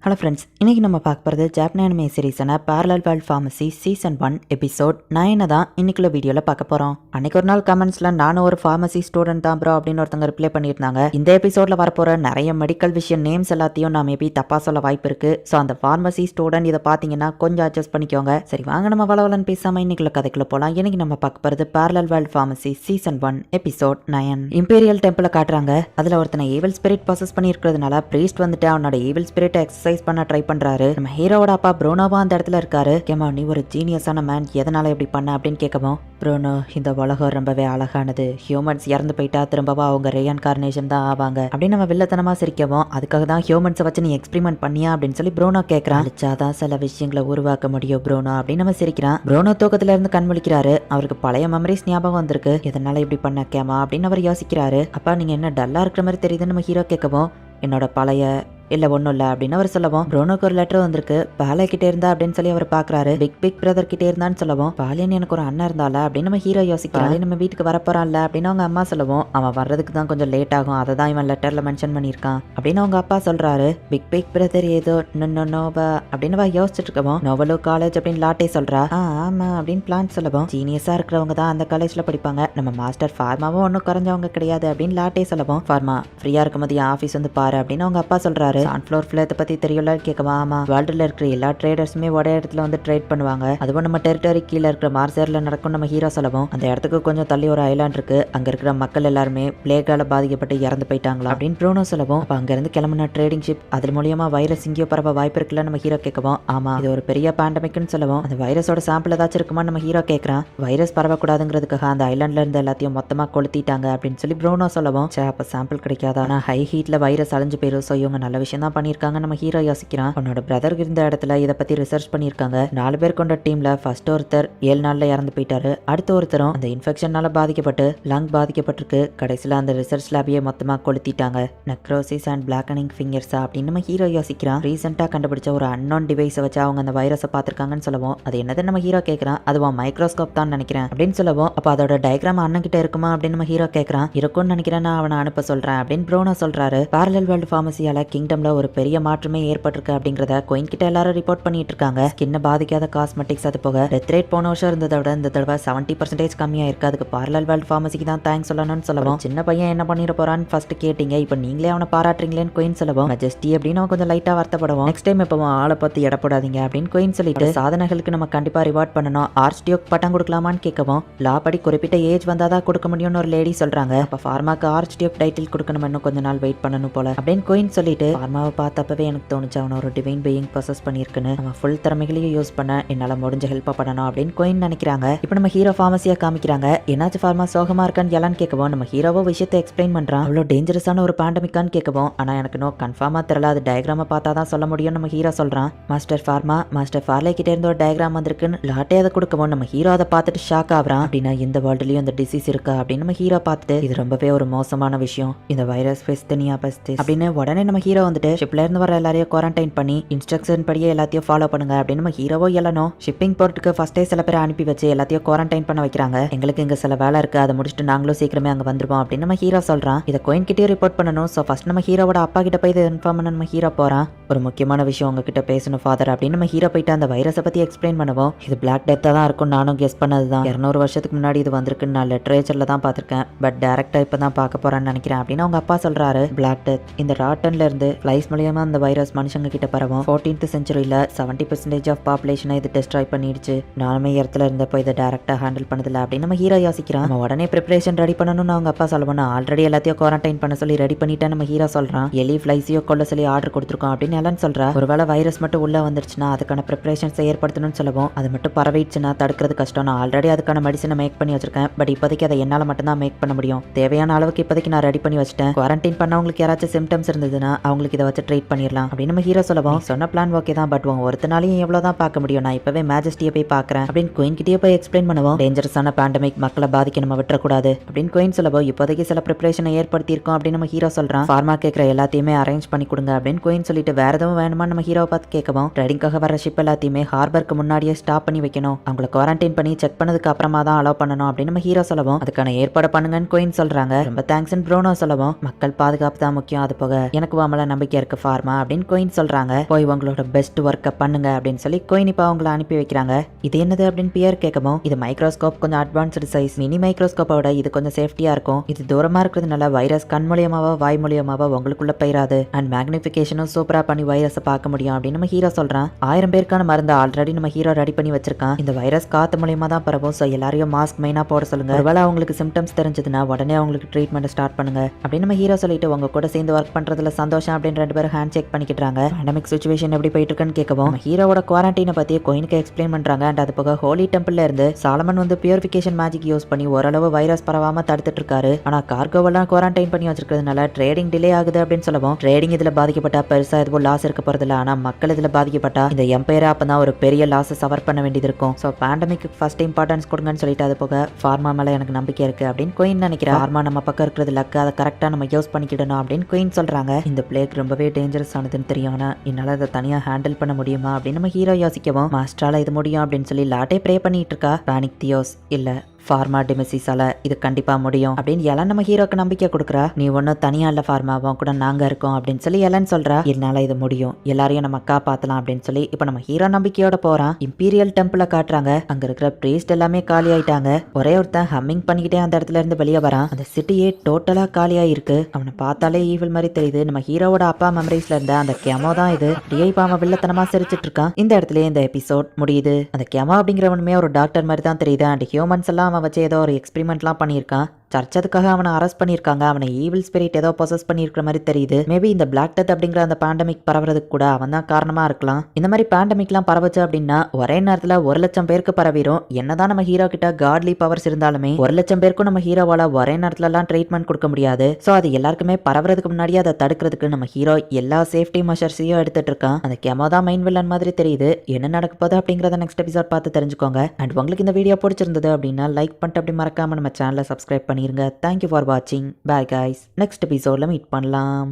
Hello friends, இன்றைக்கி நம்ம பார்க்க போகிறது ஜாப்பனீஸ் அனிமே சீரீஸான parallel world pharmacy season 1 episode 9 தான் இன்னைக்குள்ள வீடியோவில் பார்க்க போகிறோம். அன்றைக்கி ஒரு நாள் கமெண்ட்ஸில் நானும் ஒரு ஃபார்மசி ஸ்டூடெண்ட் தான் ப்ரோ அப்படின்னு ஒருத்தங்க ரிப்ளை பண்ணியிருந்தாங்க. இந்த எபிசோடில் வரப்போகிற நிறைய மெடிக்கல் விஷயம் நேம்ஸ் எல்லாத்தையும் நான் மேபி தப்பாக சொல்ல வாய்ப்பு இருக்குது. ஸோ அந்த ஃபார்மசி ஸ்டூடெண்ட் இதை பார்த்தீங்கன்னா கொஞ்சம் அட்ஜஸ்ட் பண்ணிக்கோங்க. சரி வாங்க நம்ம வளவலன்னு பேசாமல் இன்னைக்குள்ள கதைக்குள்ள போகலாம். இன்றைக்கி நம்ம பார்க்க போகிறது parallel world pharmacy season 1 episode 9. Imperial டெம்பிளை காட்டுறாங்க. அதில் ஒருத்தனை ஈவில் ஸ்பிரிட் ப்ராசஸ் பண்ணியிருக்கிறதுனால ப்ரீஸ்ட் வந்துட்டு அவனோட ஈவில் ஸ்பிரிட் எக்ஸசைஸ் பண்ண ட்ரை பண்றாரு. நம்ம ஹீரோவோட அப்பா ப்ரூனோவா அந்த இடத்துல இருக்காரு. கேமா நீ ஒரு ஜீனியஸான மேன், எதனால இப்படி பண்ண அப்படின்னு கேட்கவும், ப்ரூனோ இந்த உலகம் ரொம்பவே அழகானது, ஹியூமன்ஸ் இறந்து போயிட்டா திரும்பவா அவங்க ரீஇன்கார்னேஷன் தான் ஆவாங்க அப்படின்னு நம்ம வில்லத்தனமா சிரிக்கவும், அதுக்காக தான் ஹியூமன்ஸை வச்சு நீ எக்ஸ்பெரிமெண்ட் பண்ணியா அப்படின்னு சொல்லி ப்ரூனோ கேட்கறான். அடிச்சாதான் சில விஷயங்களை உருவாக்க முடியும் ப்ரூனோ அப்படின்னு நம்ம சிரிக்கிறான். ப்ரூனோ தூக்கத்துல இருந்து கண் முழிக்கிறாரு. அவருக்கு பழைய மெமரிஸ் ஞாபகம் வந்திருக்கு. எதனால இப்படி பண்ண கேமா அப்படின்னு அவர் யோசிக்கிறாரு. அப்பா நீங்க என்ன டல்லா இருக்கிற மாதிரி தெரியுதுன்னு நம்ம ஹீரோ கேட்கவும், என்னோட பழைய இல்ல ஒன்றும் இல்லை அப்படின்னு அவர் சொல்லவும், ப்ரூனோக்கு ஒரு லெட்டர் வந்திருக்கு. பாலே கிட்டே இருந்தா அப்படின்னு சொல்லி அவர் பாக்குறாரு. பிக் பிரதர் கிட்டே இருந்தான்னு சொல்லவும், பாலியன் எனக்கு ஒரு அண்ணன் இருந்தால அப்படின்னு நம்ம ஹீரோ யோசிக்கிறாரு. நம்ம வீட்டுக்கு வரப்போறான்ல அப்படின்னு அவங்க அம்மா சொல்லவும், அவன் வர்றதுக்கு தான் கொஞ்சம் லேட் ஆகும், அதை தான் இவன் லெட்டர்ல மென்ஷன் பண்ணியிருக்கான் அப்படின்னு அவங்க அப்பா சொல்றாரு. பிக் பிரதர் ஏதோ நோவா அப்படின்னு யோசிச்சுட்டு இருக்கவும், நோவலோ காலேஜ் அப்படின்னு லாட்டே சொல்றா. ஆமா அப்படின்னு பிளான் சொல்லவும், ஜீனியஸா இருக்கிறவங்க தான் அந்த காலேஜ்ல படிப்பாங்க, நம்ம மாஸ்டர் ஃபார்மாவும் ஒன்றும் குறைஞ்சவங்க கிடையாது அப்படின்னு லாட்டே சொல்லவும், ஃபார்மா ஃப்ரீயா இருக்கும்போது என் ஆஃபீஸ் வந்து பாரு அப்படின்னு அவங்க அப்பா சொல்றாரு. சன்ஃப்ளவர் ஃபிளேத்தை பத்தி தெரியல கேட்கவா? ஆமா, வேர்ல்டுல இருக்கிற எல்லா ட்ரேடர்ஸுமே ஒரே இடத்துல வந்து ட்ரேட் பண்ணுவாங்க, அதுவும் நம்ம டெரிட்டரி கீழே இருக்கிற மார்சேர்ல நடக்கும் நம்ம ஹீரோ சொல்லவும், அந்த இடத்துக்கு கொஞ்சம் தள்ளி ஒரு ஐலாண்ட் இருக்கு, அங்க இருக்கிற மக்கள் எல்லாருமே பிளேக்கால பாதிக்கப்பட்டு இறந்து போயிட்டாங்களா அப்படின்னு ப்ரூனோ சொல்லவும், அப்ப அங்க இருந்து கிளம்பின ட்ரேடிங் ஷிப் அது மூலியமா வைரஸ் இங்கேயோ பரவ வாய்ப்பு இருக்குல்ல நம்ம ஹீரோ கேட்கவும், ஆமா இது ஒரு பெரிய பேண்டமிக்னு சொல்லவும், அந்த வைரஸோட சாம்பிள் ஏதாச்சும் இருக்குமா நம்ம ஹீரோ கேட்கறான். வைரஸ் பரவக்கூடாதுங்கிறதுக்காக அந்த ஐலாண்ட்ல இருந்து எல்லாத்தையும் மொத்தமா கொளுத்திட்டாங்க அப்படின்னு சொல்லி ப்ரூனோ சொல்லவும், அப்ப சாம்பிள் கிடைக்காதா? ஆனா ஹை ஹீட்ல வைரஸ் அழிஞ்சு போயிடும். ஸோ இவங்க நல்ல விஷயம் தான் பண்ணியிருக்காங்க நம்ம ஹீரோ யோசிக்கிறான். அவனோட பிரதர் இருந்த இடத்துல இதை பத்தி ரிசர்ச் பண்ணியிருக்காங்க. 4 பேர் கொண்ட டீம்ல ஃபர்ஸ்ட் ஒருத்தர் 7 நாள்ல இறந்து போயிட்டாரு. அடுத்த ஒருத்தரும் அந்த இன்ஃபெக்ஷனால பாதிக்கப்பட்டு லங் பாதிக்கப்பட்டிருக்கு. கடைசியில் அந்த ரிசர்ச் லேபியை மொத்தமா கொளுத்திட்டாங்க. நெக்ரோசிஸ் அண்ட் பிளாக்கனிங் ஃபிங்கர்ஸா அப்படின்னு நம்ம ஹீரோ யோசிக்கிறான். ரீசெண்டா கண்டுபிடிச்ச ஒரு அன்னோன் டிவைஸை வச்சு அவங்க அந்த வைரஸை பார்த்திருக்காங்கன்னு சொல்லவும், அது என்னது நம்ம ஹீரோ கேட்கறான். அதுவா மைக்ரோஸ்கோப் தான் நினைக்கிறேன் அப்படின்னு சொல்லவும், அப்ப அதோட டயக்ராம் அண்ணன் கிட்ட இருக்குமா அப்படின்னு நம்ம ஹீரோ கேட்கறான். இருக்கும்னு நினைக்கிறேன், நான் அவனை அனுப்ப சொல்றேன் அப்படின்னு ப்ரூனோ சொல்றாரு. பேரலல் வேர்ல்ட் ஃபார்மசியால கிங்டம்ல ஒரு பெரிய மாற்றமே ஏற்பட்டிருக்கு அப்படிங்கறத குயின் கிட்ட எல்லாரும் ரிப்போர்ட் பண்ணிட்டு இருக்காங்க. ஸ்கின்ன பாதிக்காத காஸ்மெட்டிக்ஸ், அது போக டெத் ரேட் போன வருஷம் இருந்ததை விட இந்த தடவை 70% கம்மியா இருக்கு. அதுக்கு பேரலல் வேர்ல்ட் ஃபார்மசிக்கு தான் தேங்க்ஸ் சொல்லணும்னு சொல்லவும், சின்ன பையன் என்ன பண்ணிட போறான்னு ஃபர்ஸ்ட் கேட்டீங்க, இப்போ நீங்களே அவனை பாராட்டுறீங்களேன்னு குயின் சொல்லவும், மெஜஸ்டி அப்படின்னு அவன் கொஞ்சம் லைட்டா வருத்தப்படுவோம். நெக்ஸ்ட் டைம் இப்போ ஆளை பத்தி இடப்படாதீங்க அப்படின்னு குயின் சொல்லிட்டு, சாதனைகளுக்கு நம்ம கண்டிப்பா ரிவார்ட் பண்ணணும், ஆர்ச் டியோக் பட்டம் கொடுக்கலாமான்னு கேட்கவும், லா படி குறிப்பிட்ட ஏஜ் வந்தாதான் கொடுக்க முடியும்னு ஒரு லேடி சொல்றாங்க. அப்ப ஃபார்மாக்கு ஆர்ச் டியோக் டைட்டில் கொடுக்கணும், இன்னும் கொஞ்ச நாள் வெயிட் பண்ணணும் போல அப்படின்னு குயின் சொல்லிட்டு, ஃபார்மாவை பார்த்தப்பவே எனக்கு தோணுச்சு அவன் ஒரு டிவைன் பீயிங் ப்ரொசஸ் பண்ணியிருக்குன்னு, அவன் ஃபுல் திறமைகளையும் யூஸ் பண்ண என்னால முடிஞ்ச ஹெல்ப் பண்ணணும் அப்படின்னு கோயின் நினைக்கிறாங்க. இப்போ நம்ம ஹீரோ ஃபார்மசியா காமிக்கிறாங்க. என்னாச்சு ஃபார்மா சோகமா இருக்கான்னு எல்லான்னு கேட்கவும், நம்ம ஹீரோவோ விஷயத்தை எக்ஸ்பிளைன் பண்றான். அவ்வளோ டேஞ்சரஸான ஒரு பேண்டமிக்கான்னு கேட்கவும், ஆனா எனக்கு நோ கன்ஃபார்மா தெரியல, அது டயக்ராம பார்த்தா தான் சொல்ல முடியும் நம்ம ஹீரோ சொல்றான். மாஸ்டர் ஃபார்லே கிட்ட இருந்து ஒரு டயக்ராம் வந்திருக்குன்னு லாட்டே அதை கொடுக்கவும், நம்ம ஹீரோ அதை பார்த்துட்டு ஷாக் ஆகுறான். அப்படின்னா இந்த வேர்ல்டுலயும் இந்த டிசீஸ் இருக்கா அப்படின்னு நம்ம ஹீரோ பார்த்துட்டு, இது ரொம்பவே ஒரு மோசமான விஷயம், இந்த வைரஸ் பெஸ்தனியா பெஸ்டிஸ் அப்படின்னு உடனே நம்ம ஹீரோ வந்துட்டு ஷிப்ல இருந்து வர எல்லாரையும் குவாரண்டைன் பண்ணி இன்ஸ்ட்ரக்ஷன் படியே எல்லாத்தையும் ஃபாலோ பண்ணுங்க அப்படின்னு நம்ம ஹீரோவோ எல்லணும். ஷிப்பிங் போர்ட்டுக்கு ஃபர்ஸ்டே சில பேரை அனுப்பி வச்சு எல்லாத்தையும் குவாரண்டைன் பண்ண வைக்கிறாங்க. எங்களுக்கு இங்க சில வேலை இருக்கு, அதை முடிச்சுட்டு நாங்களும் சீக்கிரமே அங்க வந்துருவோம் அப்படின்னு நம்ம ஹீரோ சொல்றான். இதை கோயின் கிட்டே ரிப்போர்ட் பண்ணணும். ஸோ ஃபர்ஸ்ட் நம்ம ஹீரோவோட அப்பா கிட்ட போய் இதை இன்ஃபார்ம் பண்ண நம்ம ஹீரோ போறான். ஒரு முக்கியமான விஷயம் உங்ககிட்ட பேசணும் ஃபாதர் அப்படின்னு நம்ம ஹீரோ போயிட்டு அந்த வைரஸை பத்தி எக்ஸ்பிளைன் பண்ணுவோம். இது பிளாக் டெத்தா தான் இருக்கும், நானும் கெஸ் பண்ணதுதான். 200 வருஷத்துக்கு முன்னாடி இது வந்திருக்குன்னு நான் லிட்டரேச்சர்ல தான் பார்த்திருக்கேன், பட் டைரக்டா இப்பதான் பார்க்க போறேன்னு நினைக்கிறேன் அப்படின்னு அவங்க அப்பா சொல்றாரு. பிளாக் டெத் இந்த ராட்டன்ல இருந்து ஃபிளைஸ் மூலியமா அந்த வைரஸ் மனுஷங்க கிட்ட பரவும். 14th செஞ்சுரியில 70% ஆஃப் பாப்புலேஷனை இது டெஸ்ட்ராய் பண்ணிடுச்சு. நானுமே இடத்துல இருந்தப்போ இதை டைரக்டா ஹேண்டில் பண்ணதில்ல அப்படின்னு நம்ம ஹீரோ யோசிக்கிறான். நம்ம உடனே ப்ரிப்பரேஷன் ரெடி பண்ணணும்னு அவங்க அப்பா சொல்லணும். ஆல்ரெடி எல்லாத்தையும் குவாரண்டைன் பண்ண சொல்லி ரெடி பண்ணிட்டேன் நம்ம ஹீரோ சொல்றான். எலி ஃபிளைஸையோ கொள்ள சொல்லி ஆர்டர் கொடுத்துருக்கோம் அப்படின்னு எல்லாம் சொல்றா. ஒருவேளை வைரஸ் மட்டும் உள்ள வந்துருச்சுன்னா அதுக்கான ப்ரிப்பரேஷன்ஸை ஏற்படுத்தணும்னு சொல்லவும், அது மட்டும் பரவிடுச்சுன்னா தடுக்கிறது கஷ்டம். நான் ஆல்ரெடி அதுக்கான மெடிசனை மேக் பண்ணி வச்சிருக்கேன், பட் இப்போதைக்கு அதை என்னால மட்டும் தான் மேக் பண்ண முடியும். தேவையான அளவுக்கு இப்போதைக்கு நான் ரெடி பண்ணி வச்சிட்டேன். குவாரண்டைன் பண்ணவங்களுக்கு யாராச்சும் சிம்டம்ஸ் இருந்ததுன்னா அவங்களுக்கு இதை வச்சு ட்ரீட் பண்ணிடலாம் அப்படின்னு நம்ம ஹீரோ சொல்லவும், சொன்ன பிளான் ஓகே தான், பட் ஒருத்தனாலையும் எவ்வளவுதான் பார்க்க முடியும், நான் இப்பவே மேஜஸ்டியை போய் பார்க்கறேன் அப்படின்னு குயின் கிட்டே போய் எக்ஸ்பிளைன் பண்ணுவோம். டேஞ்சரஸான பேண்டமிக் மக்களை பாதிக்க நம்ம விட்டுறக்கூடாது அப்படின்னு குயின் சொல்லவும், இப்போதைக்கு சில ப்ரிப்பரேஷனை ஏற்படுத்தி இருக்கோம் அப்படின்னு நம்ம ஹீரோ சொல்றான். ஃபார்மா கேட்கற எல்லாத்தையுமே அரேஞ்ச் பண்ணி கொடுங்க அப்படின்னு குயின் சொல்லிட்டு, வேற எதுவும் வேணுமா நம்ம ஹீரோவை பார்த்து கேட்கவும், ட்ரேடிங்காக வர ஷிப் எல்லாத்தையுமே ஹார்பருக்கு முன்னாடியே ஸ்டாப் பண்ணி வைக்கணும், அவங்களை குவாரண்டைன் பண்ணி செக் பண்ணதுக்கு அப்புறமா தான் அலோவ் பண்ணணும் அப்படின்னு நம்ம ஹீரோ சொல்லவும், அதுக்கான ஏற்பாடு பண்ணுங்கன்னு குயின் சொல்றாங்க. ரொம்ப தேங்க்ஸ் ப்ரூனோ சொல்லவும், மக்கள் பாதுகாப்பு தான் முக்கியம், அது போக எனக்கு வாமல நம்பிக்கை இருக்கு ஃபார்மா அப்படின்னு குயின் சொல்றாங்க. போய் உங்களோட பெஸ்ட் ஒர்க்கை பண்ணுங்க அப்படின்னு சொல்லி குயின் இப்போ அவங்கள அனுப்பி வைக்கிறாங்க. இது என்னது அப்படின்னு பியர் கேட்கவும், இது மைக்ரோஸ்கோப், கொஞ்சம் அட்வான்ஸ்டு சைஸ், மினி மைக்ரோஸ்கோப்பை விட இது கொஞ்சம் சேஃப்டியா இருக்கும். இது தூரமா இருக்கிறதுனால வைரஸ் கண் மூலியமாவோ வாய் மூலியமாவோ உங்களுக்குள்ள போயிடாது. அண்ட் மேக்னிஃபிகேஷனும் சூப்பரா பண்ணி வைரஸை பார்க்க முடியும் அப்படின்னு நம்ம ஹீரோ சொல்றான். 1000 பேருக்கான மருந்து ஆல்ரெடி நம்ம ஹீரோ ரெடி பண்ணி வச்சிருக்கான். இந்த வைரஸ் காத்து மூலியமா தான் பரவும். ஸோ எல்லாரையும் மாஸ்க் மெயினா போட சொல்லுங்க. ஒருவேளை அவங்களுக்கு சிம்டம்ஸ் தெரிஞ்சதுன்னா உடனே அவங்களுக்கு ட்ரீட்மெண்ட் ஸ்டார்ட் பண்ணுங்க அப்படின்னு நம்ம ஹீரோ சொல்லிட்டு உங்க கூட சேர்ந்து ஒர்க் பண்றதுல சந்தோஷம் அப்படின்னு 2 பேரும் ஹேண்ட் செக் பண்ணிக்கிறாங்க. பேண்டமிக் சிச்சுவேஷன் எப்படி போயிட்டு இருக்குன்னு கேட்கவும் ஹீரோவோட குவாரண்டைனை பத்தி கோயினுக்கு எக்ஸ்பிளைன் பண்றாங்க. அண்ட் அது போக ஹோலி டெம்பிள்ல இருந்து சாலமன் வந்து பியூரிஃபிகேஷன் மேஜிக் யூஸ் பண்ணி ஓரளவு வைரஸ் பரவாம தடுத்துட்டு இருக்காரு. ஆனா கார்கோவெல்லாம் குவாரண்டைன் பண்ணி வச்சிருக்கிறதுனால ட்ரேடிங் டிலே ஆகுது அப்படின்னு சொல்லவும், ட்ரேடிங் இதுல பாதிக்கப்பட்டா பெருசா எதுவும் லாஸ் இருக்க போறதில்ல. ஆனா மக்கள் இதுல பாதிக்கப்பட்டா இந்த எம்பையர் அப்பதான் ஒரு பெரிய லாஸ் சவர் பண்ண வேண்டியது இருக்கும். ஸோ பேண்டமிக்கு ஃபர்ஸ்ட் இம்பார்ட்டன்ஸ் கொடுங்கன்னு சொல்லிட்டு அது போக ஃபார்மா மேல எனக்கு நம்பிக்கை இருக்கு அப்படின்னு கோயின் நினைக்கிறேன். ஃபார்மா நம்ம பக்கம் இருக்கிறது லக்கு, அதை கரெக்டா நம்ம யூஸ் பண்ணிக்கிடணும் அப்படின்னு குயின் சொல்றாங்க. இந்த பிளேக் ரொம்பவே டேஞ்சரஸ் ஆனதுன்னு தெரியும். ஆனா என்னால அதை தனியா ஹேண்டில் பண்ண முடியுமா அப்படின்னு நம்ம ஹீரோ யோசிக்கவும், மாஸ்டரால இது முடியும் அப்படின்னு சொல்லி லாட்டே ப்ரே பண்ணிட்டு இருக்கா. பேனிக் தியோஸ் இல்ல ஃபார்மா டிமெசிஸால இது கண்டிப்பா முடியும் அப்படின்னு எலன் நம்ம ஹீரோக்கு நம்பிக்கை கொடுக்குறா. நீ ஒன்னும் தனியா இல்ல ஃபார்மா, அவன் கூட நாங்க இருக்கோம் அப்படின்னு சொல்லி எலன் சொல்றா. என்னால இது முடியும், எல்லாரையும் நம்ம காப்பாத்தலாம் அப்படின்னு சொல்லி இப்ப நம்ம ஹீரோ நம்பிக்கையோட போறான். இம்பீரியல் டெம்பிள காட்டுறாங்க. அங்க இருக்கிற பிரீஸ்ட் எல்லாமே காலி ஆயிட்டாங்க. ஒரே ஒருத்தன் ஹம்மிங் பண்ணிக்கிட்டே அந்த இடத்துல இருந்து வெளியே வரான். அந்த சிட்டியே டோட்டலா காலியா இருக்கு. அவனை பார்த்தாலே ஈவில் மாதிரி தெரியுது. நம்ம ஹீரோவோட அப்பா மெமரிஸ்ல இருந்த அந்த கெமோ தான் இது. அப்படியே இப்ப அவன் வில்லத்தனமா சிரிச்சிட்டு இருக்கான். இந்த இடத்துல இந்த எபிசோட் முடியுது. அந்த கெமோ அப்படிங்கிறவனுமே ஒரு டாக்டர் மாதிரி தான் தெரியுது. அண்ட் ஹியூமன்ஸ் எல்லாம் வச்சு ஏதோ ஒரு எக்ஸ்பெரிமெண்ட்லாம் பண்ணியிருக்கான். சர்ச் அதுக்காக அவனை அரெஸ்ட் பண்ணியிருக்காங்க. அவனை ஈவில் ஸ்பிரிட் ஏதோ பொசஸ் பண்ணியிருக்கிற மாதிரி தெரியுது. மேபி இந்த பிளாக் டெத் அப்படிங்கிற அந்த பேண்டமிக் பரவுறதுக்கு கூட அவன் தான் காரணமா இருக்கலாம். இந்த மாதிரி பேண்டமிக்லாம் பரவச்சு அப்படின்னா ஒரே நேரத்தில் 1,00,000 பேருக்கு பரவிடும். என்னதான் நம்ம ஹீரோ கிட்ட காட்லி பவர்ஸ் இருந்தாலுமே 1,00,000 பேருக்கும் நம்ம ஹீரோவால ஒரே நேரத்துல எல்லாம் ட்ரீட்மெண்ட் கொடுக்க முடியாது. ஸோ அது எல்லாருக்குமே பரவுறதுக்கு முன்னாடி அதை தடுக்கிறதுக்கு நம்ம ஹீரோ எல்லா சேஃப்டி மெஷர்ஸையும் எடுத்துட்டு இருக்கான். அந்த கெமோ தான் மெயின் வில்லன் மாதிரி தெரியுது. என்ன நடக்க போகுது அப்படிங்கிறத நெக்ஸ்ட் எபிசோட் பார்த்து தெரிஞ்சுக்கோங்க. அண்ட் உங்களுக்கு இந்த வீடியோ பிடிச்சிருந்தது அப்படின்னா லைக் பண்ணிட்டு அப்படி மறக்காம நம்ம சேனலை சப்ஸ்கிரைப் பண்ணிருங்க. தேங்க்யூ ஃபார் வாட்சிங். Bye guys. நெக்ஸ்ட் எபிசோட்ல மீட் பண்ணலாம்.